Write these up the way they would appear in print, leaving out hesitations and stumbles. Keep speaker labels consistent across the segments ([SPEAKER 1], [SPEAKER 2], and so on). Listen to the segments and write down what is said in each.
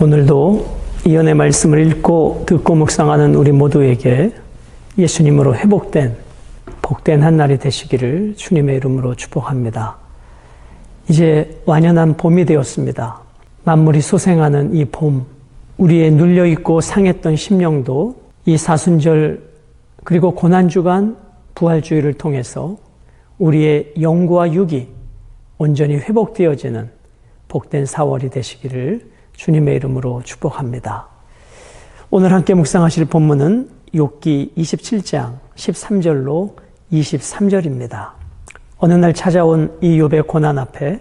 [SPEAKER 1] 오늘도 이 은혜 말씀을 읽고 듣고 묵상하는 우리 모두에게 예수님으로 회복된 복된 한 날이 되시기를 주님의 이름으로 축복합니다. 이제 완연한 봄이 되었습니다. 만물이 소생하는 이 봄, 우리의 눌려있고 상했던 심령도 이 사순절 그리고 고난주간 부활주의를 통해서 우리의 영과 육이 온전히 회복되어지는 복된 4월이 되시기를 주님의 이름으로 축복합니다. 오늘 함께 묵상하실 본문은 욥기 27장 13절로 23절입니다. 어느 날 찾아온 이 욥의 고난 앞에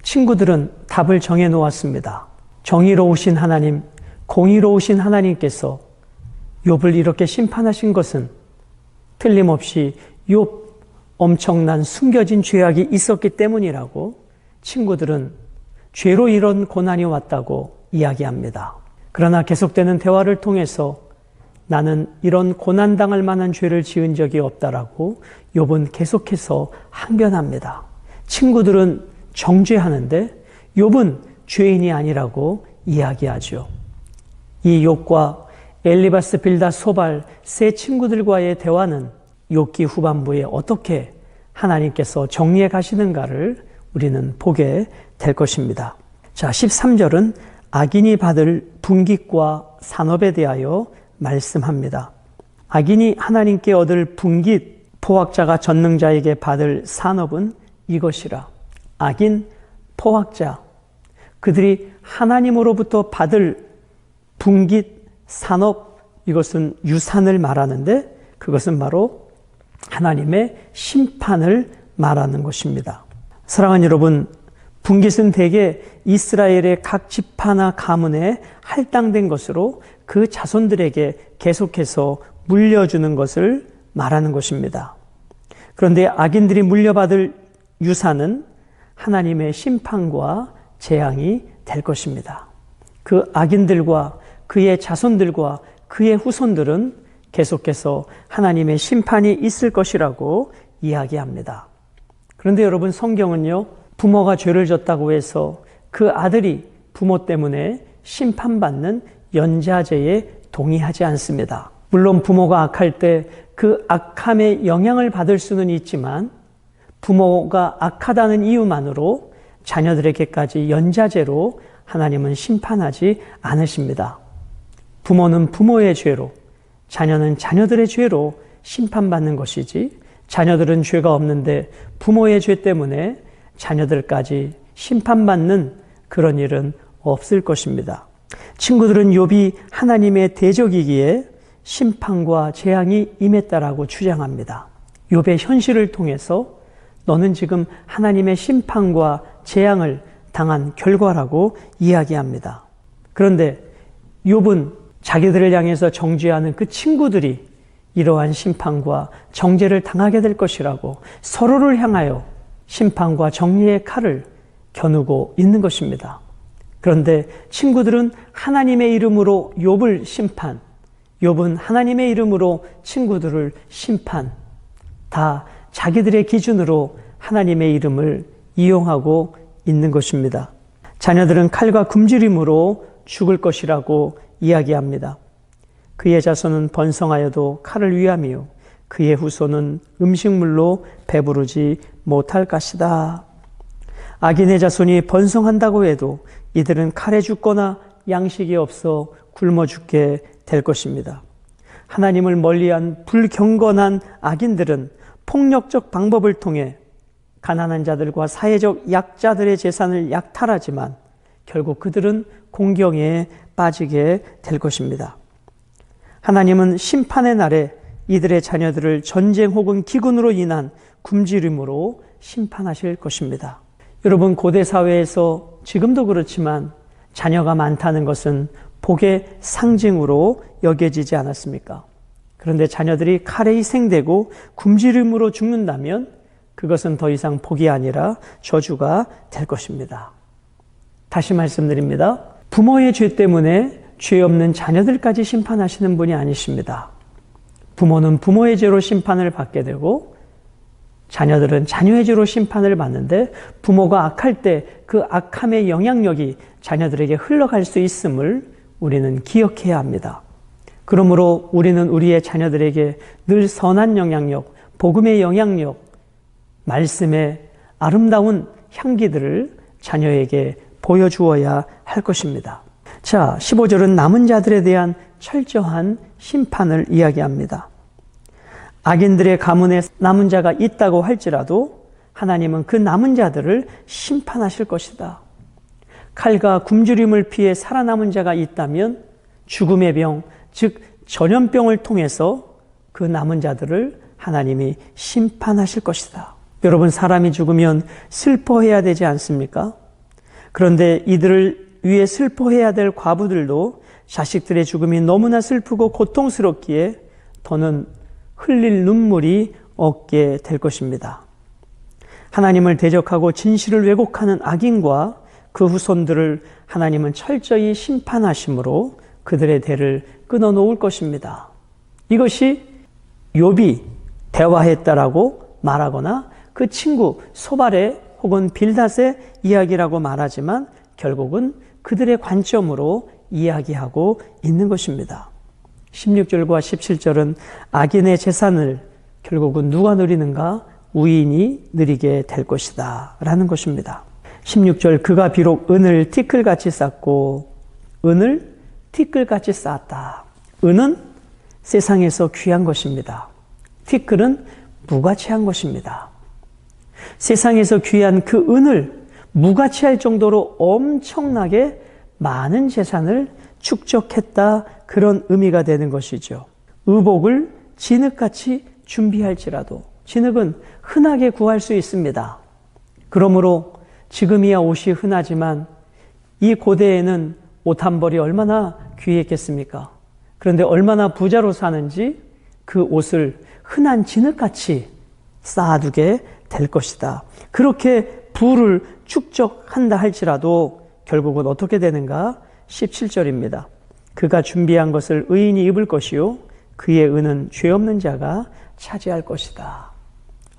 [SPEAKER 1] 친구들은 답을 정해 놓았습니다. 정의로우신 하나님, 공의로우신 하나님께서 욥을 이렇게 심판하신 것은 틀림없이 욥 엄청난 숨겨진 죄악이 있었기 때문이라고 친구들은 죄로 이런 고난이 왔다고 이야기합니다. 그러나 계속되는 대화를 통해서 나는 이런 고난당할 만한 죄를 지은 적이 없다라고 욥은 계속해서 항변합니다. 친구들은 정죄하는데 욥은 죄인이 아니라고 이야기하죠. 이 욥과 엘리바스, 빌닷, 소발 세 친구들과의 대화는 욥기 후반부에 어떻게 하나님께서 정리해 가시는가를 우리는 보게 될 것입니다. 자, 13절은 악인이 받을 분깃과 산업에 대하여 말씀합니다. 악인이 하나님께 얻을 분깃, 포학자가 전능자에게 받을 산업은 이것이라. 악인, 포학자, 그들이 하나님으로부터 받을 분깃, 산업, 이것은 유산을 말하는데 그것은 바로 하나님의 심판을 말하는 것입니다. 사랑하는 여러분, 분깃은 대개 이스라엘의 각 지파나 가문에 할당된 것으로 그 자손들에게 계속해서 물려주는 것을 말하는 것입니다. 그런데 악인들이 물려받을 유산은 하나님의 심판과 재앙이 될 것입니다. 그 악인들과 그의 자손들과 그의 후손들은 계속해서 하나님의 심판이 있을 것이라고 이야기합니다. 그런데 여러분, 성경은요, 부모가 죄를 졌다고 해서 그 아들이 부모 때문에 심판받는 연좌제에 동의하지 않습니다. 물론 부모가 악할 때 그 악함의 영향을 받을 수는 있지만 부모가 악하다는 이유만으로 자녀들에게까지 연좌제로 하나님은 심판하지 않으십니다. 부모는 부모의 죄로, 자녀는 자녀들의 죄로 심판받는 것이지 자녀들은 죄가 없는데 부모의 죄 때문에 자녀들까지 심판받는 그런 일은 없을 것입니다. 친구들은 욥이 하나님의 대적이기에 심판과 재앙이 임했다라고 주장합니다. 욥의 현실을 통해서 너는 지금 하나님의 심판과 재앙을 당한 결과라고 이야기합니다. 그런데 욥은 자기들을 향해서 정죄하는 그 친구들이 이러한 심판과 정죄를 당하게 될 것이라고 서로를 향하여 심판과 정리의 칼을 겨누고 있는 것입니다. 그런데 친구들은 하나님의 이름으로 욥을 심판, 욥은 하나님의 이름으로 친구들을 심판, 다 자기들의 기준으로 하나님의 이름을 이용하고 있는 것입니다. 자녀들은 칼과 굶주림으로 죽을 것이라고 이야기합니다. 그의 자손은 번성하여도 칼을 위함이요 그의 후손은 음식물로 배부르지 못할 것이다. 악인의 자손이 번성한다고 해도 이들은 칼에 죽거나 양식이 없어 굶어 죽게 될 것입니다. 하나님을 멀리한 불경건한 악인들은 폭력적 방법을 통해 가난한 자들과 사회적 약자들의 재산을 약탈하지만 결국 그들은 공경에 빠지게 될 것입니다. 하나님은 심판의 날에 이들의 자녀들을 전쟁 혹은 기근으로 인한 굶주림으로 심판하실 것입니다. 여러분, 고대 사회에서 지금도 그렇지만 자녀가 많다는 것은 복의 상징으로 여겨지지 않았습니까? 그런데 자녀들이 칼에 희생되고 굶주림으로 죽는다면 그것은 더 이상 복이 아니라 저주가 될 것입니다. 다시 말씀드립니다. 부모의 죄 때문에 죄 없는 자녀들까지 심판하시는 분이 아니십니다. 부모는 부모의 죄로 심판을 받게 되고 자녀들은 자녀의 죄로 심판을 받는데 부모가 악할 때 그 악함의 영향력이 자녀들에게 흘러갈 수 있음을 우리는 기억해야 합니다. 그러므로 우리는 우리의 자녀들에게 늘 선한 영향력, 복음의 영향력, 말씀의 아름다운 향기들을 자녀에게 보여주어야 할 것입니다. 자, 15절은 남은 자들에 대한 철저한 심판을 이야기합니다. 악인들의 가문에 남은 자가 있다고 할지라도 하나님은 그 남은 자들을 심판하실 것이다. 칼과 굶주림을 피해 살아남은 자가 있다면 죽음의 병, 즉 전염병을 통해서 그 남은 자들을 하나님이 심판하실 것이다. 여러분, 사람이 죽으면 슬퍼해야 되지 않습니까? 그런데 이들을 위해 슬퍼해야 될 과부들도 자식들의 죽음이 너무나 슬프고 고통스럽기에 더는 흘릴 눈물이 없게 될 것입니다. 하나님을 대적하고 진실을 왜곡하는 악인과 그 후손들을 하나님은 철저히 심판하심으로 그들의 대를 끊어놓을 것입니다. 이것이 욥이 대화했다라고 말하거나 그 친구 소발의 혹은 빌닷의 이야기라고 말하지만 결국은 그들의 관점으로 이야기하고 있는 것입니다. 16절과 17절은 악인의 재산을 결국은 누가 누리는가? 의인이 누리게 될 것이다 라는 것입니다. 16절, 그가 비록 은을 티끌같이 쌓고 은을 티끌같이 쌓았다. 은은 세상에서 귀한 것입니다. 티끌은 무가치한 것입니다. 세상에서 귀한 그 은을 무가치할 정도로 엄청나게 많은 재산을 축적했다, 그런 의미가 되는 것이죠. 의복을 진흙같이 준비할지라도, 진흙은 흔하게 구할 수 있습니다. 그러므로 지금이야 옷이 흔하지만 이 고대에는 옷 한 벌이 얼마나 귀했겠습니까? 그런데 얼마나 부자로 사는지 그 옷을 흔한 진흙같이 쌓아두게 될 것이다. 그렇게 부를 축적한다 할지라도 결국은 어떻게 되는가? 17절입니다. 그가 준비한 것을 의인이 입을 것이요 그의 은은 죄 없는 자가 차지할 것이다.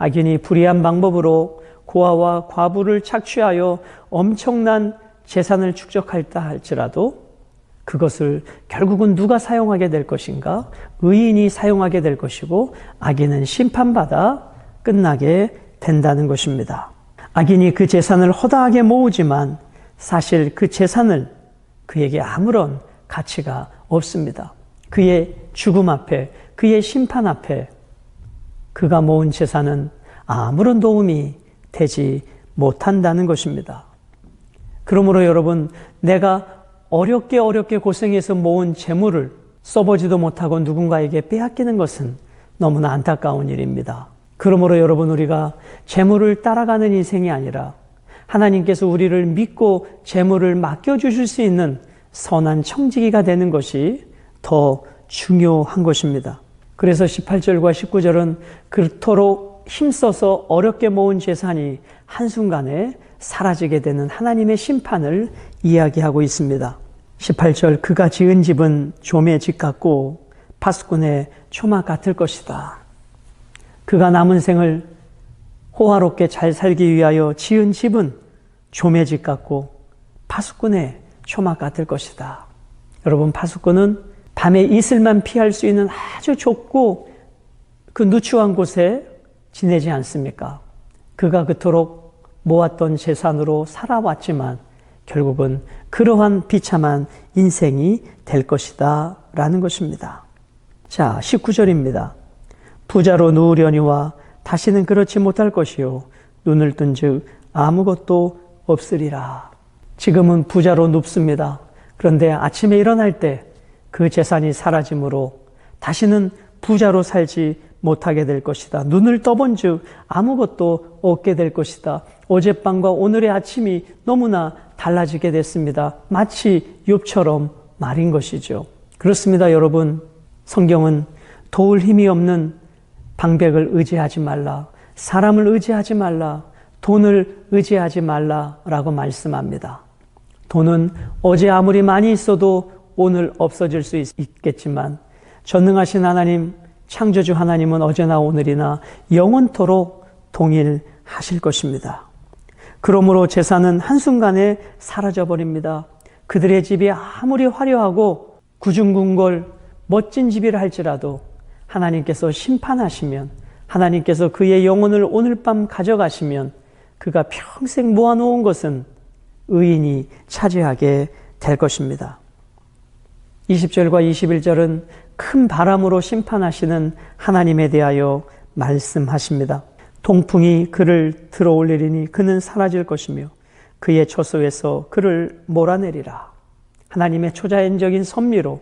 [SPEAKER 1] 악인이 불의한 방법으로 고아와 과부를 착취하여 엄청난 재산을 축적할다 할지라도 그것을 결국은 누가 사용하게 될 것인가? 의인이 사용하게 될 것이고 악인은 심판받아 끝나게 된다는 것입니다. 악인이 그 재산을 허다하게 모으지만 사실 그 재산을 그에게 아무런 가치가 없습니다. 그의 죽음 앞에, 그의 심판 앞에 그가 모은 재산은 아무런 도움이 되지 못한다는 것입니다. 그러므로 여러분, 내가 어렵게 고생해서 모은 재물을 써보지도 못하고 누군가에게 빼앗기는 것은 너무나 안타까운 일입니다. 그러므로 여러분, 우리가 재물을 따라가는 인생이 아니라 하나님께서 우리를 믿고 재물을 맡겨주실 수 있는 선한 청지기가 되는 것이 더 중요한 것입니다. 그래서 18절과 19절은 그토록 힘써서 어렵게 모은 재산이 한순간에 사라지게 되는 하나님의 심판을 이야기하고 있습니다. 18절, 그가 지은 집은 좀의 집 같고 파수꾼의 초막 같을 것이다. 그가 남은 생을 호화롭게 잘 살기 위하여 지은 집은 좀의 집 같고 파수꾼의 초막 같을 것이다. 여러분, 파수꾼은 밤에 이슬만 피할 수 있는 아주 좁고 그 누추한 곳에 지내지 않습니까? 그가 그토록 모았던 재산으로 살아왔지만 결국은 그러한 비참한 인생이 될 것이다 라는 것입니다. 자, 19절입니다. 부자로 누우려니와 다시는 그렇지 못할 것이요 눈을 뜬 즉 아무것도 없으리라. 지금은 부자로 눕습니다. 그런데 아침에 일어날 때 그 재산이 사라짐으로 다시는 부자로 살지 못하게 될 것이다. 눈을 떠본 즉 아무것도 없게 될 것이다. 어젯밤과 오늘의 아침이 너무나 달라지게 됐습니다. 마치 욥처럼 말인 것이죠. 그렇습니다, 여러분. 성경은 도울 힘이 없는 방백을 의지하지 말라, 사람을 의지하지 말라, 돈을 의지하지 말라라고 말씀합니다. 돈은 어제 아무리 많이 있어도 오늘 없어질 수 있겠지만 전능하신 하나님, 창조주 하나님은 어제나 오늘이나 영원토록 동일하실 것입니다. 그러므로 재산은 한순간에 사라져버립니다. 그들의 집이 아무리 화려하고 구중궁궐 멋진 집이라 할지라도 하나님께서 심판하시면, 하나님께서 그의 영혼을 오늘 밤 가져가시면 그가 평생 모아놓은 것은 의인이 차지하게 될 것입니다. 20절과 21절은 큰 바람으로 심판하시는 하나님에 대하여 말씀하십니다. 동풍이 그를 들어올리리니 그는 사라질 것이며 그의 처소에서 그를 몰아내리라. 하나님의 초자연적인 섭리로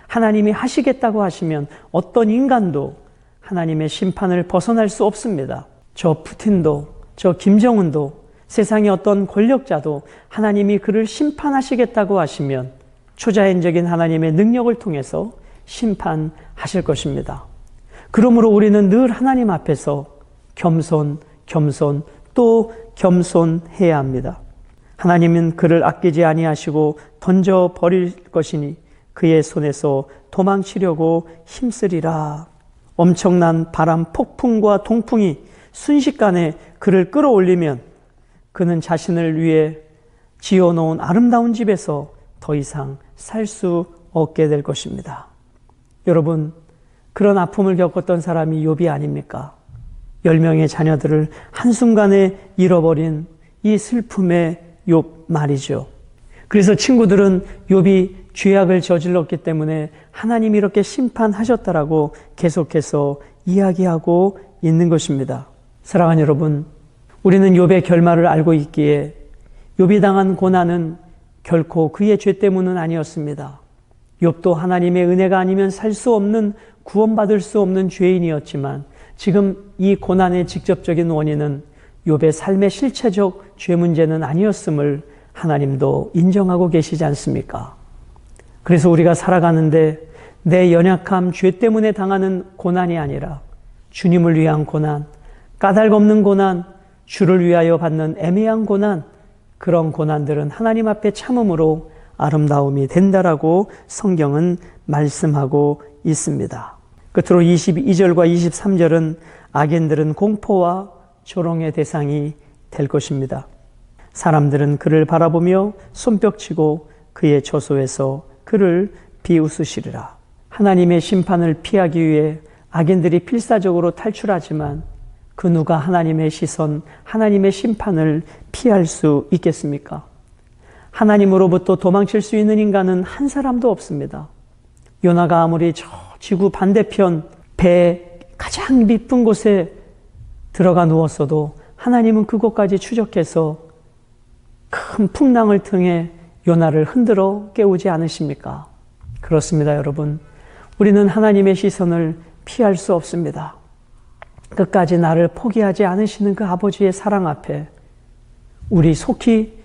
[SPEAKER 1] 하나님이 하시겠다고 하시면 어떤 인간도 하나님의 심판을 벗어날 수 없습니다. 저 푸틴도, 저 김정은도, 세상의 어떤 권력자도 하나님이 그를 심판하시겠다고 하시면 초자연적인 하나님의 능력을 통해서 심판하실 것입니다. 그러므로 우리는 늘 하나님 앞에서 겸손 또 겸손해야 합니다. 하나님은 그를 아끼지 아니하시고 던져 버릴 것이니 그의 손에서 도망치려고 힘쓰리라. 엄청난 바람, 폭풍과 동풍이 순식간에 그를 끌어올리면 그는 자신을 위해 지어놓은 아름다운 집에서 더 이상 살 수 없게 될 것입니다. 여러분, 그런 아픔을 겪었던 사람이 욥이 아닙니까? 10명의 자녀들을 한순간에 잃어버린 이 슬픔의 욥 말이죠. 그래서 친구들은 욥이 죄악을 저질렀기 때문에 하나님이 이렇게 심판하셨다라고 계속해서 이야기하고 있는 것입니다. 사랑하는 여러분, 우리는 욥의 결말을 알고 있기에 욥이 당한 고난은 결코 그의 죄 때문은 아니었습니다. 욥도 하나님의 은혜가 아니면 살 수 없는, 구원받을 수 없는 죄인이었지만 지금 이 고난의 직접적인 원인은 욥의 삶의 실체적 죄 문제는 아니었음을 하나님도 인정하고 계시지 않습니까? 그래서 우리가 살아가는데 내 연약함, 죄 때문에 당하는 고난이 아니라 주님을 위한 고난, 까닭 없는 고난, 주를 위하여 받는 애매한 고난, 그런 고난들은 하나님 앞에 참음으로 아름다움이 된다라고 성경은 말씀하고 있습니다. 끝으로 22절과 23절은 악인들은 공포와 조롱의 대상이 될 것입니다. 사람들은 그를 바라보며 손뼉치고 그의 처소에서 그를 비웃으시리라. 하나님의 심판을 피하기 위해 악인들이 필사적으로 탈출하지만 그 누가 하나님의 시선, 하나님의 심판을 피할 수 있겠습니까? 하나님으로부터 도망칠 수 있는 인간은 한 사람도 없습니다. 요나가 아무리 저 지구 반대편 배 가장 깊은 곳에 들어가 누웠어도 하나님은 그곳까지 추적해서 큰 풍랑을 통해 요나를 흔들어 깨우지 않으십니까? 그렇습니다, 여러분. 우리는 하나님의 시선을 피할 수 없습니다. 끝까지 나를 포기하지 않으시는 그 아버지의 사랑 앞에 우리 속히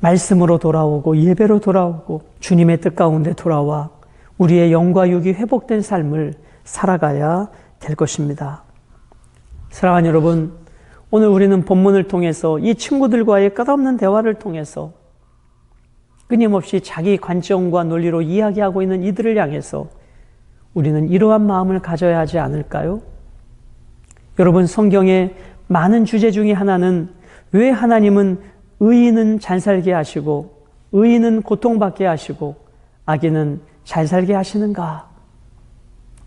[SPEAKER 1] 말씀으로 돌아오고 예배로 돌아오고 주님의 뜻 가운데 돌아와 우리의 영과 육이 회복된 삶을 살아가야 될 것입니다. 사랑하는 여러분, 오늘 우리는 본문을 통해서 이 친구들과의 끝없는 대화를 통해서 끊임없이 자기 관점과 논리로 이야기하고 있는 이들을 향해서 우리는 이러한 마음을 가져야 하지 않을까요? 여러분, 성경의 많은 주제 중에 하나는 왜 하나님은 의인은 잘 살게 하시고 의인은 고통받게 하시고 악인은 잘 살게 하시는가?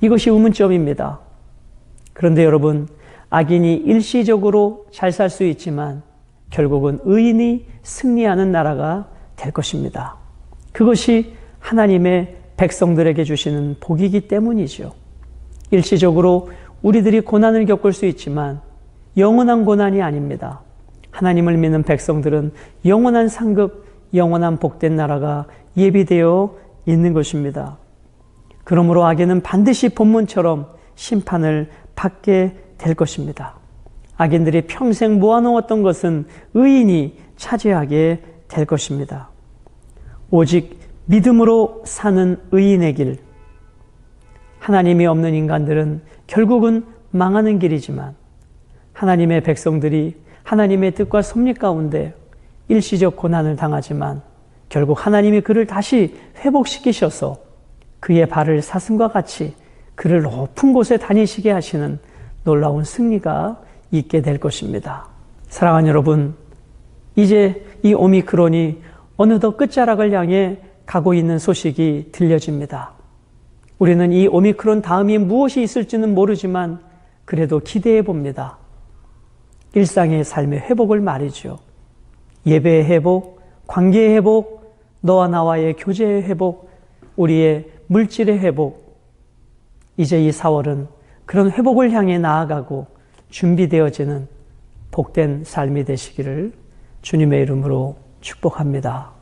[SPEAKER 1] 이것이 의문점입니다. 그런데 여러분, 악인이 일시적으로 잘 살 수 있지만 결국은 의인이 승리하는 나라가 될 것입니다. 그것이 하나님의 백성들에게 주시는 복이기 때문이죠. 일시적으로 우리들이 고난을 겪을 수 있지만 영원한 고난이 아닙니다. 하나님을 믿는 백성들은 영원한 상급, 영원한 복된 나라가 예비되어 있는 것입니다. 그러므로 악인은 반드시 본문처럼 심판을 받게 될 것입니다. 악인들이 평생 모아놓았던 것은 의인이 차지하게 될 것입니다. 오직 믿음으로 사는 의인의 길, 하나님이 없는 인간들은 결국은 망하는 길이지만 하나님의 백성들이 하나님의 뜻과 섭리 가운데 일시적 고난을 당하지만 결국 하나님이 그를 다시 회복시키셔서 그의 발을 사슴과 같이 그를 높은 곳에 다니시게 하시는 놀라운 승리가 있게 될 것입니다. 사랑하는 여러분, 이제 이 오미크론이 어느덧 끝자락을 향해 가고 있는 소식이 들려집니다. 우리는 이 오미크론 다음이 무엇이 있을지는 모르지만 그래도 기대해 봅니다. 일상의 삶의 회복을 말이죠. 예배의 회복, 관계의 회복, 너와 나와의 교제의 회복, 우리의 물질의 회복. 이제 이 4월은 그런 회복을 향해 나아가고 준비되어지는 복된 삶이 되시기를 주님의 이름으로 축복합니다.